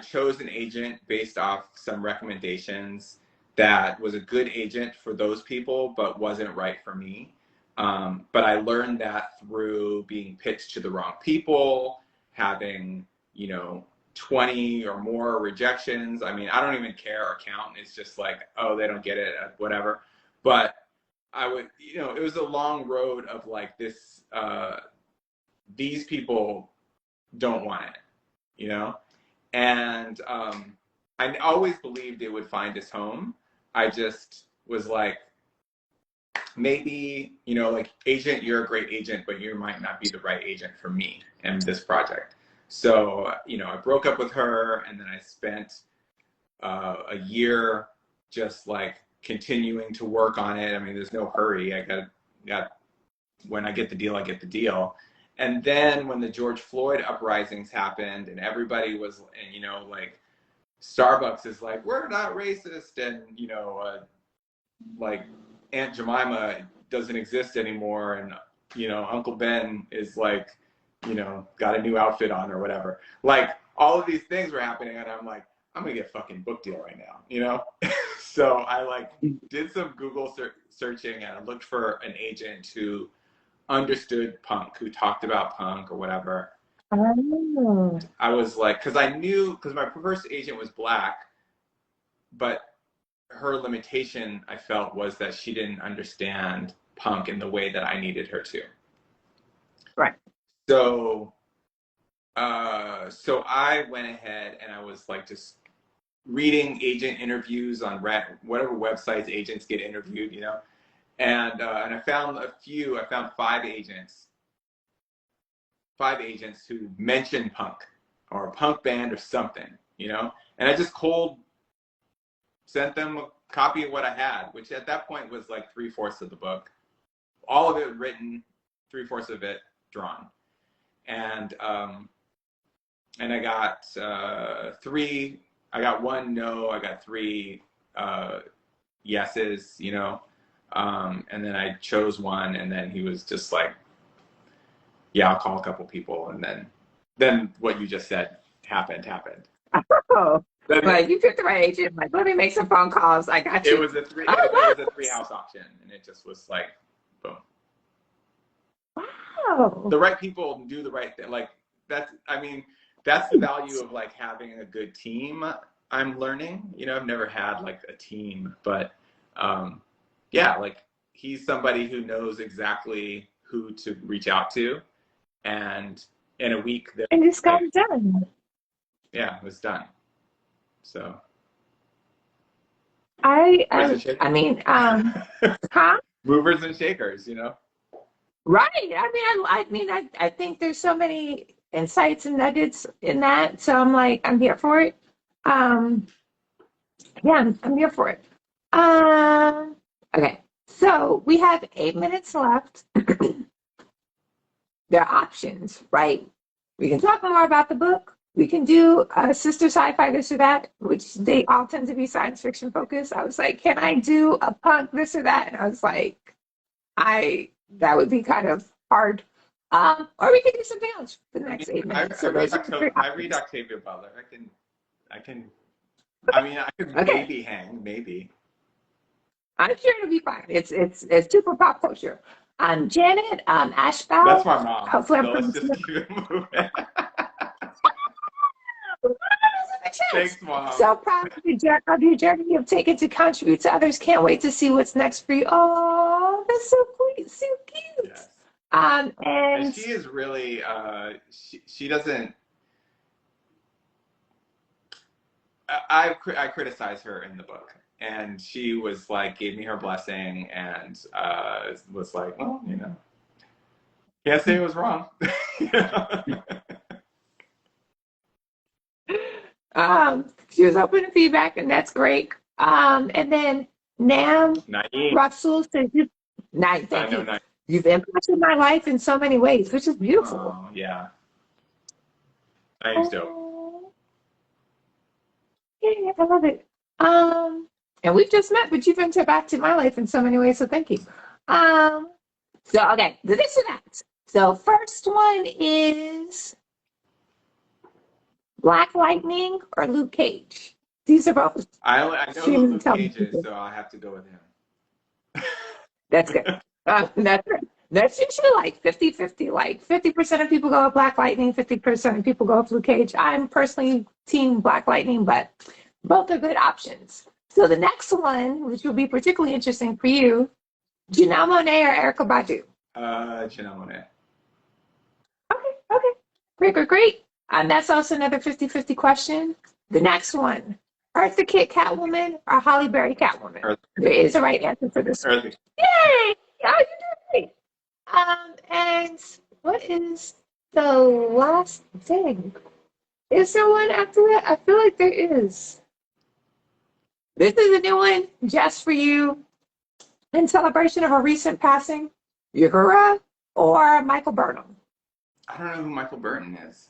B: chose an agent based off some recommendations that was a good agent for those people, but wasn't right for me. But I learned that through being pitched to the wrong people, having, you know, 20 or more rejections. I mean, I don't even care or count. It's just like, oh, they don't get it, whatever. But I would, it was a long road of like this, these people don't want it, and I always believed it would find its home. I just was like, maybe, like, agent, you're a great agent, but you might not be the right agent for me and this project. So, I broke up with her, and then I spent a year just like continuing to work on it. I mean, there's no hurry. I got when I get the deal, I get the deal. And then when the George Floyd uprisings happened, and everybody was, and like Starbucks is like, we're not racist, and like Aunt Jemima doesn't exist anymore, and Uncle Ben is like, got a new outfit on or whatever. Like, all of these things were happening, and I'm like, I'm gonna get a fucking book deal right now, So I like did some Google searching, and I looked for an agent who understood punk, who talked about punk or whatever.
C: Oh.
B: I was like, because my first agent was Black, but her limitation, I felt, was that she didn't understand punk in the way that I needed her to.
C: Right.
B: So I went ahead and I was like just reading agent interviews on whatever websites agents get interviewed, and I found I found five agents who mentioned punk or a punk band or something, and I just cold sent them a copy of what I had, which at that point was like 3/4 of the book, all of it written, 3/4 of it drawn, and I got three. I got one no. I got three yeses, and then I chose one, and then he was just like, "Yeah, I'll call a couple people," and then what you just said happened.
C: Oh, but you picked the right agent. Like, let me make some phone calls. I got you.
B: It was a three house auction, and it just was like, boom.
C: Wow.
B: The right people do the right thing. Like, that's the value of like having a good team. I'm learning, I've never had like a team, but yeah, like he's somebody who knows exactly who to reach out to, and in a week,
C: and this got it done.
B: Yeah, it was done. So
C: I mean, huh?
B: Movers and shakers,
C: Right. I think there's so many insights and nuggets in that. So I'm like, I'm here for it. Yeah, I'm here for it. Okay. So we have 8 minutes left. There are options, right? We can talk more about the book. We can do a Sistah Scifi this or that, which they all tend to be science fiction focused. I was like, can I do a punk this or that? And I was like, that would be kind of hard. Or we could do something else for the next 8 minutes.
B: I read Octavia Butler. I can maybe hang, maybe.
C: I'm sure it'll be fine. It's super pop culture. Janet Ashbell.
B: That's my mom.
C: Hopefully,
B: so let's just keep it moving. Thanks, Mom.
C: So proud of your journey you've taken to contribute to others. Can't wait to see what's next for you. Oh, that's so cute. So cute.
B: Yes.
C: And
B: she is really, she doesn't, I criticize her in the book. And she was like, gave me her blessing, and was like, well, can't say it was wrong.
C: She was open to feedback, and that's great. And then Nam Rasul said, thank you. You've impacted my life in so many ways, which is beautiful.
B: Oh, yeah. Thanks, Joe.
C: Yeah, I love it. And we've just met, but you've impacted my life in so many ways, so thank you. So, okay, this or that. So, first one is Black Lightning or Luke Cage. These are both.
B: I know who Luke Cage is, so I'll have to go with him.
C: That's good. That's usually like 50-50. Like 50% of people go with Black Lightning, 50% of people go with Luke Cage. I'm personally team Black Lightning, but both are good options. So the next one, which will be particularly interesting for you, Janelle Monáe or Erykah Badu?
B: Janelle Monáe.
C: Okay. Great. And that's also another 50-50 question. The next one. Eartha Kitt Catwoman or Holly Berry Catwoman?
B: Eartha.
C: There is a right answer for this one.
B: Eartha.
C: Yay! Oh, you did great. And what is the last thing? Is there one after that? I feel like there is. This is a new one just for you in celebration of a recent passing. Uhura or Michael Burnham?
B: I don't know who Michael Burton is.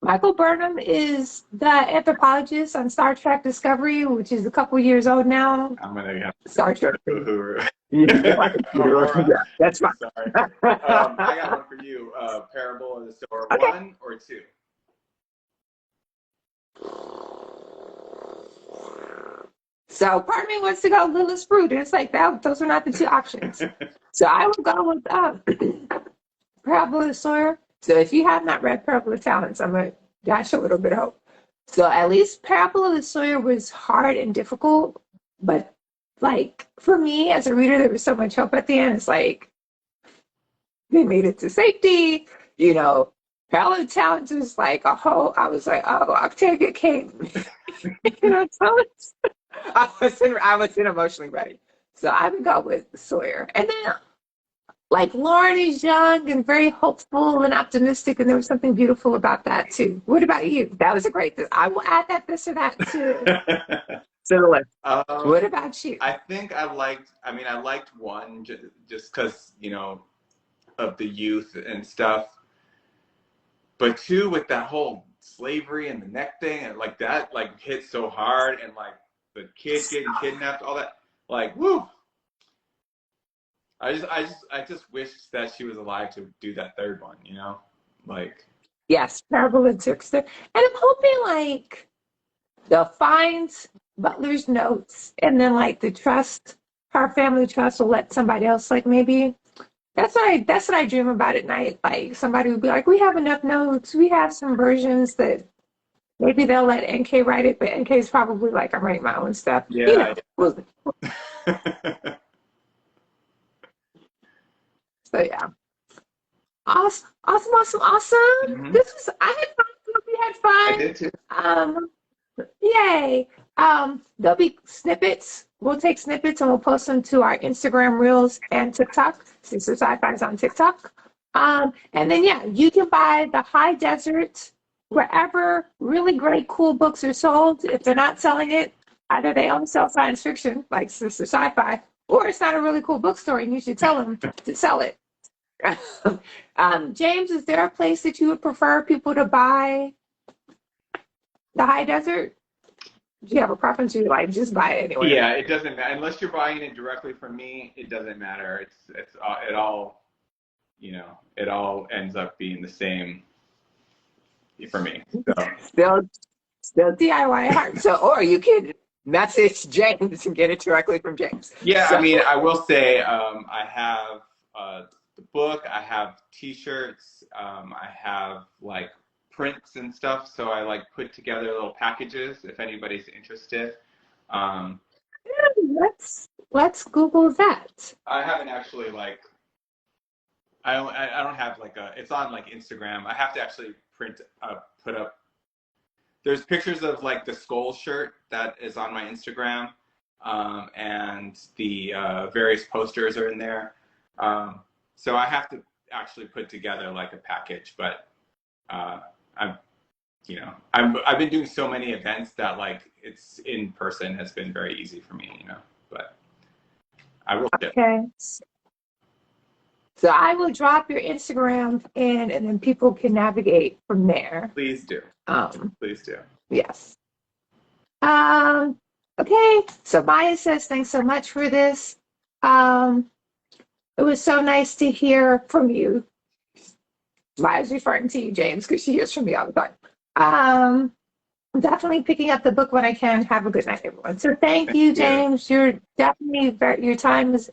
C: Michael Burnham is the anthropologist on Star Trek Discovery, which is a couple years old now.
B: I'm gonna have to
C: Star Trek.
B: Uhura.
C: Yeah, that's fine.
B: Sorry. I got one for you. Parable of the Sower.
C: Okay.
B: 1 or 2?
C: So part of me wants to go Lilith Fruit. It's like that. Those are not the two options. So I will go with Parable of the Sawyer. So if you have not read Parable of Talents, I'm going to dash a little bit of hope. So at least Parable of the Sawyer was hard and difficult, but like for me as a reader, there was so much hope at the end. It's like they made it to safety, you know. Parable of Talents was like a whole. I was like, oh, Octavia came, you know. So I wasn't emotionally ready. So I would go with Sawyer, and then like Lauren is young and very hopeful and optimistic, and there was something beautiful about that too. What about you? That was a great. I will add that this or that to the list. What about you?
B: I think I liked 1 just because, you know, of the youth and stuff. But 2 with that whole slavery and the neck thing and like that like hit so hard, and like the kid getting kidnapped, all that, like woo. I just wish that she was alive to do that 3rd one, you know? Like
C: Yes, Parable of Trickster. And I'm hoping like they'll find Butler's notes, and then like the trust, her family trust will let somebody else, like maybe that's what I dream about at night. Like somebody would be like, we have enough notes, we have some versions that maybe they'll let NK write it, but NK's probably like, I'm writing my own stuff.
B: yeah.
C: You know, so yeah. Awesome.
B: Mhm.
C: I had fun. We had fun.
B: I did too.
C: Yay. There'll be snippets. We'll take snippets and we'll post them to our Instagram Reels and TikTok. Sistah Scifi is on TikTok. And then yeah, you can buy The High Desert wherever really great, cool books are sold. If they're not selling it, either they only sell science fiction, like Sistah Scifi, or it's not a really cool bookstore and you should tell them to sell it. James, is there a place that you would prefer people to buy The High Desert? Do you have a preference? You like just buy it anyway?
B: Yeah, it doesn't matter unless you're buying it directly from me. It doesn't matter. It all, you know, it all ends up being the same for me. So.
C: Still DIY hard. So, or you can message James and get it directly from James.
B: Yeah,
C: So,
B: I mean, I will say I have the book. I have T-shirts. I have like prints and stuff. So I like put together little packages if anybody's interested.
C: let's Google that.
B: I haven't actually like. I don't have like a. It's on like Instagram. I have to actually put up. There's pictures of like the skull shirt that is on my Instagram, and the various posters are in there. So I have to actually put together like a package, but I've been doing so many events that like it's in person has been very easy for me, you know. But I will ship.
C: Okay. So I will drop your Instagram in, and then people can navigate from there.
B: Please do. Please do.
C: Yes. Okay. So Maya says, thanks so much for this. It was so nice to hear from you. Maya's referring to you, James, because she hears from me all the time. I'm definitely picking up the book when I can. Have a good night, everyone. So thank you, James. You're definitely your time is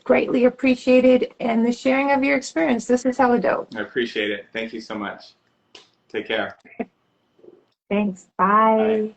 C: greatly appreciated, and the sharing of your experience. This is hella dope.
B: I appreciate it. Thank you so much. Take care.
C: Thanks. Bye.
B: Bye.